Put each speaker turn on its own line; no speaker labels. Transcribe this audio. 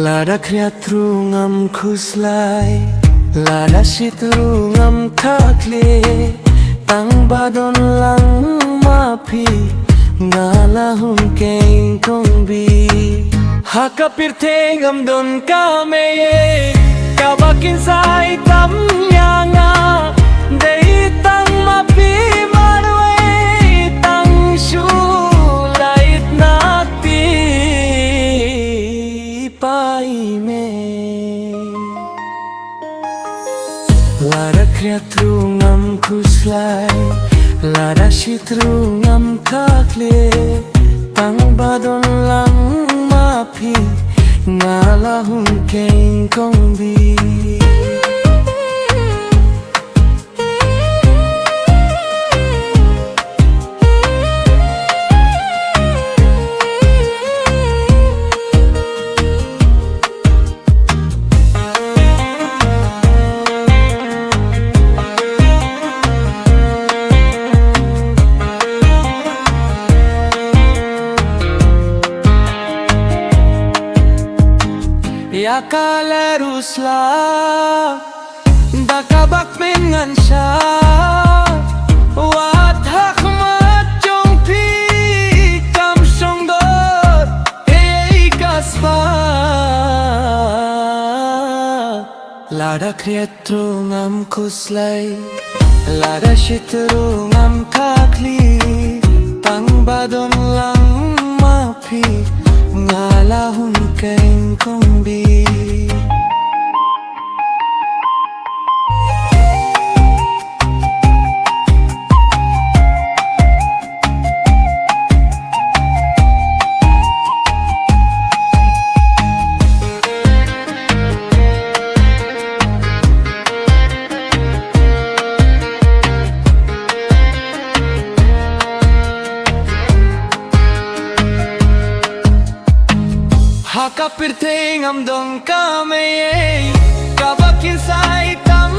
Lada kriatru ngam khuslai, lada sitru ngam thakle, tang badon lang mapi, ngalahun keng kongbi. Haka pirte ngam don kame, kabakin sai tam nyanga, dei tang mapi marwe, tang shu lait nakti. Pai me Lara kriatru ngam khuslai, lara sitru ngam kakle, tang badon lang mapi, ngalahun keng kongbi. Ya kalerusla dakabak mingan siya wat hakmat jong pi kam songdot ei kaspa lada kriatru ngam khuslai, lada sitru ngam kakli, tang badon lang mapi, ngalahun keng kongbi. Haka pirte ngam dong kame, kabakin sai tam